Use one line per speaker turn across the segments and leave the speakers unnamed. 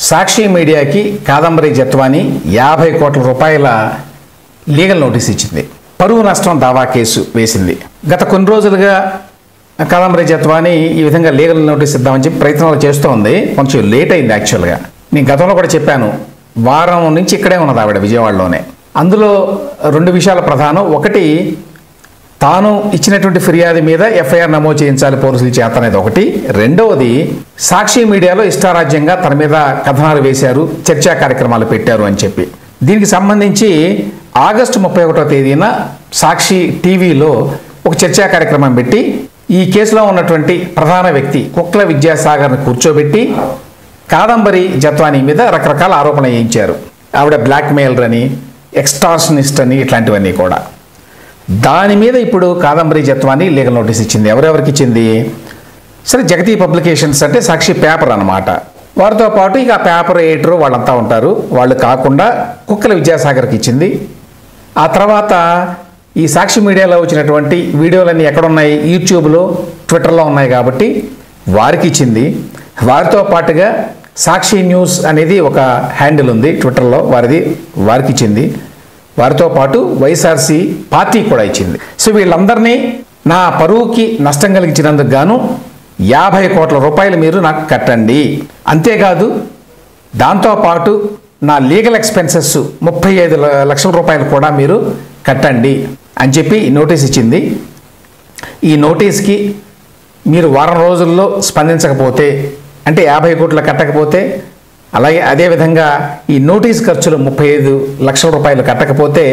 సాక్షి మీడియాకి కాదంబరి జత్వాని 50 కోట్ల రూపాయల లీగల్ నోటీస్ ఇచ్చింది. పరువు నష్టం దావా కేసు వేసింది. గత కొన్ని రోజులుగా కాదంబరి జత్వాని ఈ విధంగా లీగల్ నోటీస్ ఇద్దామని చెప్పి ప్రయత్నాలు చేస్తూ ఉంది. కొంచెం లేట్ అయింది యాక్చువల్గా. నేను గతంలో కూడా చెప్పాను, వారం నుంచి ఇక్కడే ఉన్నది ఆవిడ విజయవాడలోనే. అందులో 2 విషయాలు ప్రధానం. ఒకటి, తాను ఇచ్చినటువంటి ఫిర్యాదు మీద ఎఫ్ఐఆర్ నమోదు చేయించాలి పోలీసుల చేత అనేది ఒకటి. రెండవది, సాక్షి మీడియాలో ఇష్టారాజ్యంగా తన మీద కథనాలు వేశారు, చర్చా కార్యక్రమాలు పెట్టారు అని చెప్పి. దీనికి సంబంధించి ఆగస్టు 31వ తేదీన సాక్షి టీవీలో ఒక చర్చా కార్యక్రమం పెట్టి ఈ కేసులో ఉన్నటువంటి ప్రధాన వ్యక్తి కుక్కల విద్యాసాగర్ని కూర్చోబెట్టి కాదంబరి జత్వాని మీద రకరకాల ఆరోపణలు చేయించారు. ఆవిడ బ్లాక్మెయిలర్ అని, ఎక్స్టార్షనిస్ట్ అని, ఇట్లాంటివన్నీ కూడా. దాని మీద ఇప్పుడు కాదంబరి జత్వాని లీగల్ నోటీస్ ఇచ్చింది. ఎవరెవరికి ఇచ్చింది? సరే, జగతి పబ్లికేషన్స్ అంటే సాక్షి పేపర్ అన్నమాట. వారితో పాటు ఇక ఆ పేపర్ ఎడిటర్ వాళ్ళంతా ఉంటారు. వాళ్ళు కాకుండా కుక్కల విద్యాసాగర్కి ఇచ్చింది. ఆ తర్వాత ఈ సాక్షి మీడియాలో వచ్చినటువంటి వీడియోలన్నీ ఎక్కడున్నాయి? యూట్యూబ్లో, ట్విట్టర్లో ఉన్నాయి కాబట్టి వారికి ఇచ్చింది. వారితో పాటుగా సాక్షి న్యూస్ అనేది ఒక హ్యాండిల్ ఉంది ట్విట్టర్లో, వారికి ఇచ్చింది. వారితో పాటు వైఎస్ఆర్సీ పార్టీ కూడా ఇచ్చింది. సో వీళ్ళందరినీ నా పరువుకి నష్టం కలిగించినందుకు గాను 50 కోట్ల రూపాయలు మీరు నాకు కట్టండి, అంతేకాదు దాంతోపాటు నా లీగల్ ఎక్స్పెన్సెస్ 35 లక్షల రూపాయలు కూడా మీరు కట్టండి అని చెప్పి నోటీస్ ఇచ్చింది. ఈ నోటీస్కి మీరు వారం రోజుల్లో స్పందించకపోతే, అంటే 50 కోట్లు కట్టకపోతే, అలాగే అదేవిధంగా ఈ నోటీస్ ఖర్చులు 35 లక్షల రూపాయలు కట్టకపోతే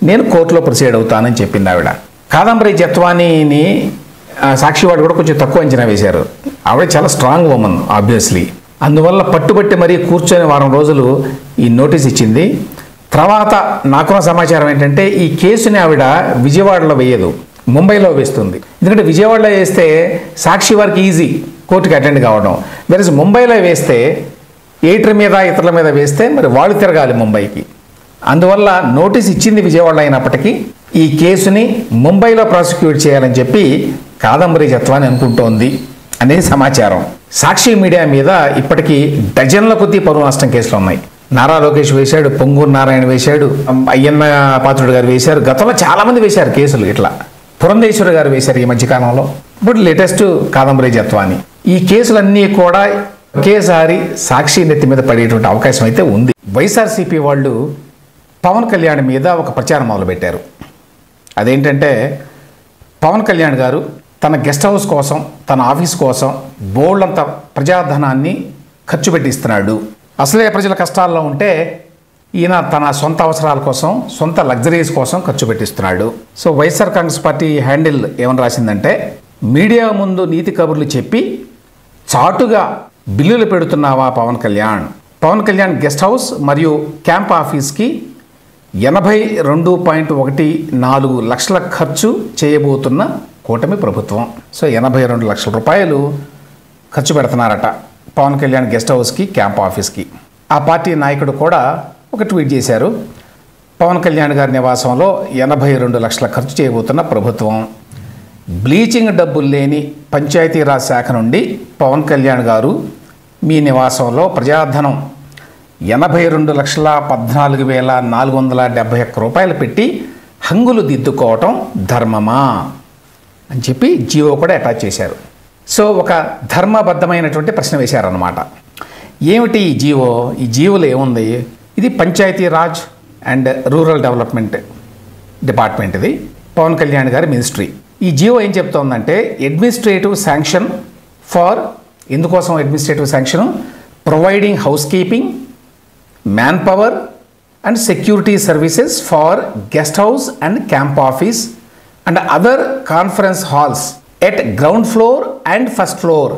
నేను కోర్టులో ప్రొసీడ్ అవుతానని చెప్పింది ఆవిడ. కాదంబరి జత్వానీని సాక్షివాడు కూడా కొంచెం తక్కువ అంచనా వేశారు. ఆవిడ చాలా స్ట్రాంగ్ ఉమెన్ ఆబ్వియస్లీ. అందువల్ల పట్టుబట్టి మరీ కూర్చొని వారం రోజులు ఈ నోటీస్ ఇచ్చింది. తర్వాత నాకున్న సమాచారం ఏంటంటే ఈ కేసుని ఆవిడ విజయవాడలో వేయదు, ముంబైలో వేస్తుంది. ఎందుకంటే విజయవాడలో వేస్తే సాక్షి వారికి ఈజీ కోర్టుకి అటెండ్ కావడం. వెరస్ ముంబైలో వేస్తే ఎడిటర్ మీద ఇతరుల మీద వేస్తే మరి వాళ్ళు తిరగాలి ముంబైకి. అందువల్ల నోటీస్ ఇచ్చింది విజయవాడలో అయినప్పటికీ ఈ కేసుని ముంబైలో ప్రాసిక్యూట్ చేయాలని చెప్పి కాదంబరి జత్వాని అనుకుంటోంది అనేది సమాచారం. సాక్షి మీడియా మీద ఇప్పటికీ డజన్ల కొద్దీ పరువు నష్టం కేసులు ఉన్నాయి. నారా లోకేష్ వేశాడు, పొంగూరు నారాయణ వేశాడు, అయ్యన్న పాత్రుడు గారు వేశారు, గతంలో చాలామంది వేశారు కేసులు. ఇట్లా పురంధేశ్వరి గారు వేశారు ఈ మధ్యకాలంలో. ఇప్పుడు లేటెస్ట్ కాదంబరి జత్వాని. ఈ కేసులన్నీ కూడా ఒకేసారి సాక్షి నెత్తి మీద పడేటువంటి అవకాశం అయితే ఉంది. వైఎస్ఆర్సీపీ వాళ్ళు పవన్ కళ్యాణ్ మీద ఒక ప్రచారం మొదలుపెట్టారు. అదేంటంటే పవన్ కళ్యాణ్ గారు తన గెస్ట్ హౌస్ కోసం, తన ఆఫీస్ కోసం బోల్డంత ప్రజాధనాన్ని ఖర్చు పెట్టిస్తున్నాడు. అసలే ప్రజల కష్టాల్లో ఉంటే ఈయన తన సొంత అవసరాల కోసం, సొంత లగ్జరీస్ కోసం ఖర్చు పెట్టిస్తున్నాడు. So YSR Congress party handle ఏమని రాసిందంటే, మీడియా ముందు నీతి కబుర్లు చెప్పి చాటుగా బిల్లులు పెడుతున్నావా పవన్ కళ్యాణ్? పవన్ కళ్యాణ్ గెస్ట్ హౌస్ మరియు క్యాంప్ ఆఫీస్కి 82.14 లక్షల ఖర్చు చేయబోతున్న కూటమి ప్రభుత్వం. సో 82 లక్షల రూపాయలు ఖర్చు పెడుతున్నారట పవన్ కళ్యాణ్ గెస్ట్ హౌస్కి, క్యాంప్ ఆఫీస్కి. ఆ పార్టీ నాయకుడు కూడా ఒక ట్వీట్ చేశారు. పవన్ కళ్యాణ్ గారి నివాసంలో 82 లక్షల ఖర్చు చేయబోతున్న ప్రభుత్వం. బ్లీచింగ్ డబ్బులు లేని పంచాయతీరాజ్ శాఖ నుండి పవన్ కళ్యాణ్ గారు మీ నివాసంలో ప్రజాధనం 82,14,471 రూపాయలు పెట్టి హంగులు దిద్దుకోవటం ధర్మమా అని చెప్పి జీవో కూడా అటాచ్ చేశారు. సో ఒక ధర్మబద్ధమైనటువంటి ప్రశ్న వేశారన్నమాట. ఏమిటి ఈ జీవో? ఈ జీవోలో ఏముంది? ఇది Panchayati Raj and rural development department, ఇది పవన్ కళ్యాణ్ గారి మినిస్ట్రీ. ఈ జీవో ఏం చెప్తోందంటే అడ్మినిస్ట్రేటివ్ శాంక్షన్ ఫర్, ఎందుకోసం administrative sanction? Providing house keeping, man power and security services for guest house and camp office and other conference halls at ground floor and first floor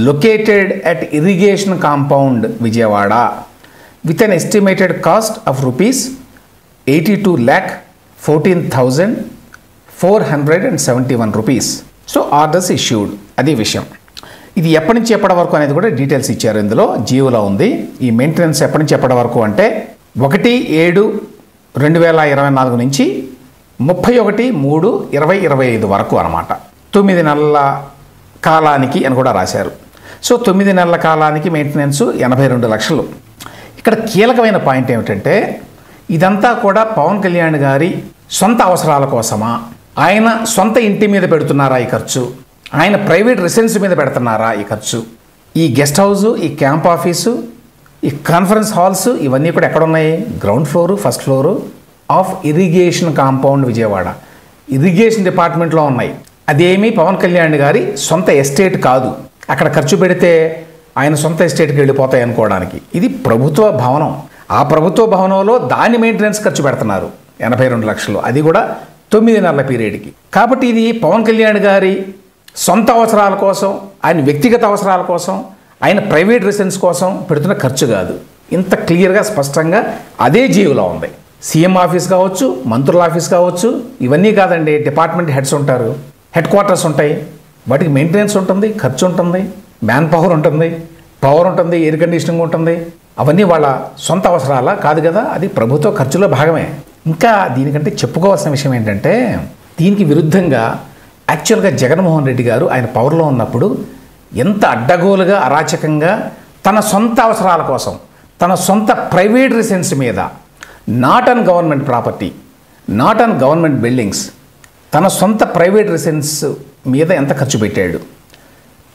located at irrigation compound Vijayawada with an estimated cost of rupees 82,14,471 rupees. So orders issued. అది విషయం. ఇది ఎప్పటి నుంచి ఎప్పటి వరకు అనేది కూడా details ఇచ్చారు ఇందులో, జీవోలో ఉంది. ఈ మెయింటెనెన్స్ ఎప్పటి నుంచి ఎప్పటి వరకు అంటే 1/7/2024 నుంచి 31/3/2025 వరకు అన్నమాట. 9 నెలల కాలానికి అని కూడా రాశారు. సో 9 నెలల కాలానికి మెయింటెనెన్స్ 82 లక్షలు. ఇక్కడ కీలకమైన పాయింట్ ఏమిటంటే ఇదంతా కూడా పవన్ కళ్యాణ్ గారి సొంత అవసరాల కోసమా, ఆయన సొంత ఇంటి మీద పెడుతున్నారా ఈ ఖర్చు, ఆయన ప్రైవేట్ రెసిడెన్స్ మీద పెడుతున్నారా ఈ ఖర్చు, ఈ గెస్ట్ హౌసు, ఈ క్యాంప్ ఆఫీసు, ఈ కాన్ఫరెన్స్ హాల్స్ ఇవన్నీ కూడా ఎక్కడున్నాయి? Ground floor, first floor of irrigation compound Vijayawada, irrigation డిపార్ట్మెంట్లో ఉన్నాయి. అదేమీ పవన్ కళ్యాణ్ గారి సొంత ఎస్టేట్ కాదు. అక్కడ ఖర్చు పెడితే ఆయన సొంత ఎస్టేట్కి వెళ్ళిపోతాయి అనుకోవడానికి. ఇది ప్రభుత్వ భవనం. ఆ ప్రభుత్వ భవనంలో దాని మెయింటెనెన్స్ ఖర్చు పెడుతున్నారు 82 లక్షలు, అది కూడా 9 నెలల పీరియడ్కి. కాబట్టి ఇది పవన్ కళ్యాణ్ గారి సొంత అవసరాల కోసం, ఆయన వ్యక్తిగత అవసరాల కోసం, ఆయన ప్రైవేట్ రెసిడెన్స్ కోసం పెడుతున్న ఖర్చు కాదు. ఇంత క్లియర్గా స్పష్టంగా అదే జీవోలో ఉంది. సీఎం ఆఫీస్ కావచ్చు, మంత్రుల ఆఫీస్ కావచ్చు, ఇవన్నీ కాదండి, డిపార్ట్మెంట్ హెడ్స్ ఉంటారు, హెడ్ క్వార్టర్స్ ఉంటాయి, వాటికి మెయింటెనెన్స్ ఉంటుంది, ఖర్చు ఉంటుంది, మ్యాన్ పవర్ ఉంటుంది, పవర్ ఉంటుంది, ఎయిర్ కండిషనింగ్ ఉంటుంది. అవన్నీ వాళ్ళ సొంత అవసరాలా? కాదు కదా, అది ప్రభుత్వ ఖర్చులో భాగమే. ఇంకా దీనికంటే చెప్పుకోవాల్సిన విషయం ఏంటంటే దీనికి విరుద్ధంగా యాక్చువల్గా జగన్మోహన్ రెడ్డి గారు ఆయన పవర్లో ఉన్నప్పుడు ఎంత అడ్డగోలుగా అరాచకంగా తన సొంత అవసరాల కోసం తన సొంత ప్రైవేట్ రెసిడెన్స్ మీద, not on government property, not on government buildings, తన సొంత ప్రైవేట్ రెసిడెన్స్ మీద ఎంత ఖర్చు పెట్టాడు?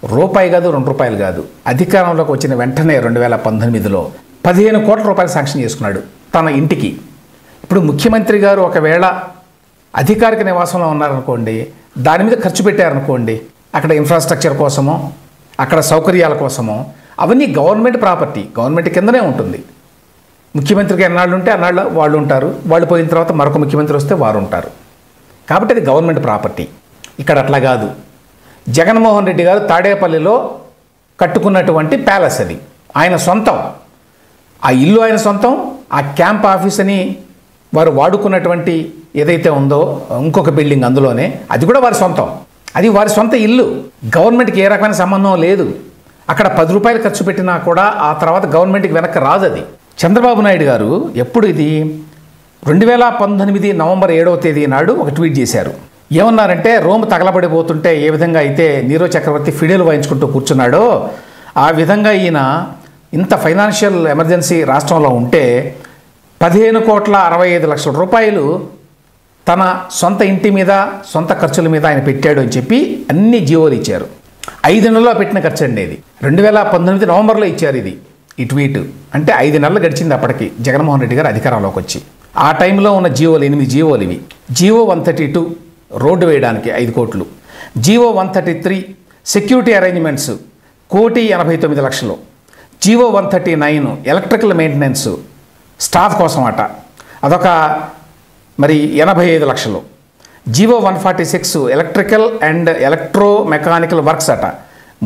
రూపాయి కాదు, 2 రూపాయలు కాదు. అధికారంలోకి వచ్చిన వెంటనే 2019లో 15 కోట్ల రూపాయలు శాంక్షన్ చేసుకున్నాడు తన ఇంటికి. ఇప్పుడు ముఖ్యమంత్రి గారు ఒకవేళ అధికారిక నివాసంలో ఉన్నారనుకోండి, దాని మీద ఖర్చు పెట్టారనుకోండి, అక్కడ ఇన్ఫ్రాస్ట్రక్చర్ కోసమో, అక్కడ సౌకర్యాల కోసమో, అవన్నీ గవర్నమెంట్ ప్రాపర్టీ, గవర్నమెంట్ కిందనే ఉంటుంది. ముఖ్యమంత్రికి ఎన్నాళ్ళు ఉంటే అన్నాళ్ళు వాళ్ళు ఉంటారు, వాళ్ళు పోయిన తర్వాత మరొక ముఖ్యమంత్రి వస్తే వారు ఉంటారు. కాబట్టి అది గవర్నమెంట్ ప్రాపర్టీ. ఇక్కడ అట్లా కాదు. జగన్మోహన్ రెడ్డి గారు తాడేపల్లిలో కట్టుకున్నటువంటి ప్యాలెస్ అది ఆయన సొంతం. ఆ ఇల్లు ఆయన సొంతం. ఆ క్యాంప్ ఆఫీస్ అని వారు వాడుకున్నటువంటి ఏదైతే ఉందో ఇంకొక బిల్డింగ్ అందులోనే, అది కూడా వారి సొంతం. అది వారి సొంత ఇల్లు. గవర్నమెంట్కి ఏ రకమైన సంబంధం లేదు. అక్కడ 10 రూపాయలు ఖర్చు పెట్టినా కూడా ఆ తర్వాత గవర్నమెంట్కి వెనక్కి రాదు అది. చంద్రబాబు నాయుడు గారు ఎప్పుడు ఇది 2019 నవంబర్ 7వ తేదీ నాడు ఒక ట్వీట్ చేశారు. ఏమన్నారంటే, రోమ్ తగలబడిపోతుంటే ఏ విధంగా అయితే నీరో చక్రవర్తి ఫిడేలు వాయించుకుంటూ కూర్చున్నాడో ఆ విధంగా ఈయన ఇంత ఫైనాన్షియల్ ఎమర్జెన్సీ రాష్ట్రంలో ఉంటే 15,65,00,000 రూపాయలు తన సొంత ఇంటి మీద, సొంత ఖర్చుల మీద ఆయన పెట్టాడు అని చెప్పి అన్ని జీవోలు ఇచ్చారు. 5 నెలల్లో పెట్టిన ఖర్చు అండి ఇది. 2019 నవంబర్లో ఇచ్చారు ఇది, ఈ ట్వీట్. అంటే 5 నెలలు గడిచింది అప్పటికి జగన్మోహన్ రెడ్డి గారు అధికారంలోకి వచ్చి. ఆ టైంలో ఉన్న జీవోలు 8 జీవోలు ఇవి. జీవో 132 రోడ్డు వేయడానికి 5 కోట్లు, GO 133 security arrangements 1,89,00,000, GO 139 electrical maintenance staff కోసం అట అదొక మరి 85 లక్షలు, GO 146 electrical and electro mechanical works అట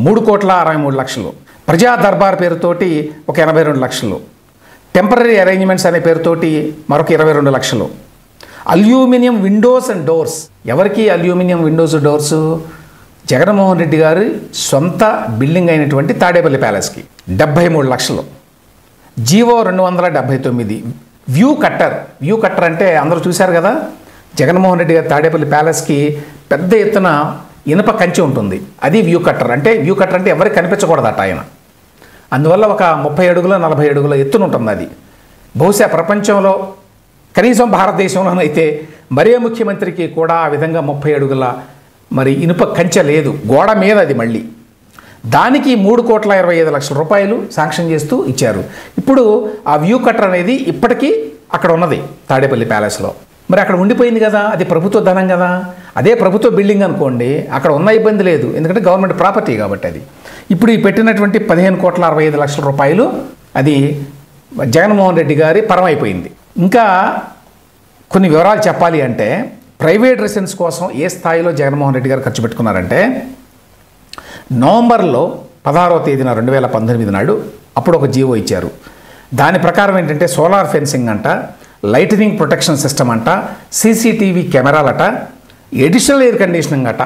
3,63,00,000, ప్రజా దర్బార్ పేరుతోటి ఒక 82 లక్షలు, టెంపరీ అరేంజ్మెంట్స్ అనే పేరుతోటి మరొక 22 లక్షలు, అల్యూమినియం విండోస్ అండ్ డోర్స్. ఎవరికి aluminium Windows doors? Jaganmohan Reddy గారి సొంత బిల్డింగ్ అయినటువంటి తాడేపల్లి ప్యాలెస్కి 73 లక్షలు, GO 279 view cutter. View cutter అంటే అందరూ చూశారు కదా, జగన్మోహన్ రెడ్డి గారి తాడేపల్లి ప్యాలెస్కి పెద్ద ఎత్తున ఇనుప కంచె ఉంటుంది, అది వ్యూ కట్టర్. అంటే వ్యూ కట్టర్ అంటే ఎవరికి కనిపించకూడదట ఆయన. అందువల్ల ఒక 30 అడుగుల 40 అడుగుల ఎత్తున ఉంటుంది అది. బహుశా ప్రపంచంలో కనీసం భారతదేశంలోనైతే మరే ముఖ్యమంత్రికి కూడా ఆ విధంగా 30 అడుగుల మరి ఇనుప కంచె లేదు, గోడ మీద అది. మళ్ళీ దానికి 3,25,00,000 రూపాయలు శాంక్షన్ చేస్తూ ఇచ్చారు. ఇప్పుడు ఆ వ్యూ కట్టర్ అనేది ఇప్పటికీ అక్కడ ఉన్నది తాడేపల్లి ప్యాలెస్లో. మరి అక్కడ ఉండిపోయింది కదా, అది ప్రభుత్వ ధనం కదా. అదే ప్రభుత్వ బిల్డింగ్ అనుకోండి, అక్కడ ఉన్న ఇబ్బంది లేదు, ఎందుకంటే గవర్నమెంట్ ప్రాపర్టీ కాబట్టి అది. ఇప్పుడు ఈ పెట్టినటువంటి 15,65,00,000 రూపాయలు అది జగన్మోహన్ రెడ్డి గారి పరమైపోయింది. ఇంకా కొన్ని వివరాలు చెప్పాలి అంటే, ప్రైవేట్ రెసిడెన్స్ కోసం ఏ స్థాయిలో జగన్మోహన్ రెడ్డి గారు ఖర్చు పెట్టుకున్నారంటే, నవంబర్లో 16వ తేదీన 2019 నాడు అప్పుడు ఒక జీవో ఇచ్చారు. దాని ప్రకారం ఏంటంటే సోలార్ ఫెన్సింగ్ అంట, లైటనింగ్ ప్రొటెక్షన్ సిస్టమ్ అంట, సీసీటీవీ కెమెరాలట, ఎడిషనల్ ఎయిర్ కండిషనింగ్ అట,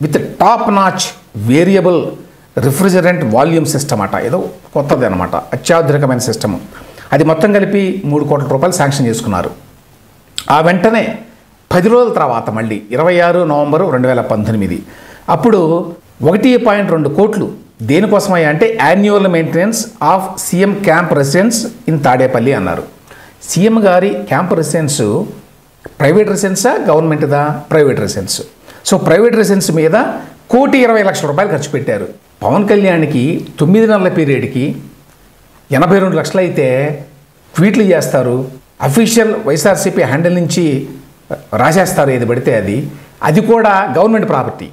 with top notch variable refrigerant volume system అట, ఏదో కొత్తది అనమాట, అత్యాధునికమైన సిస్టమ్. అది మొత్తం కలిపి 3 కోట్ల రూపాయలు శాంక్షన్ చేసుకున్నారు. ఆ వెంటనే 10 రోజుల తర్వాత మళ్ళీ 26 నవంబరు 2019 అప్పుడు 1.2 కోట్లు దేనికోసమయ్యా అంటే annual maintenance of CM camp residence in Tadepalli అన్నారు. సీఎం గారి క్యాంప్ రెసిడెన్స్ ప్రైవేట్ రెసిడెన్సా గవర్నమెంట్దా? Private residence. So private residence మీద 1,20,00,000 రూపాయలు ఖర్చు పెట్టారు. పవన్ కళ్యాణ్కి 9 నెలల పీరియడ్కి 82 లక్షలు అయితే ట్వీట్లు చేస్తారు, అఫీషియల్ వైఎస్ఆర్సీపీ హ్యాండిల్ నుంచి రాసేస్తారు ఏది పడితే అది కూడా గవర్నమెంట్ ప్రాపర్టీ.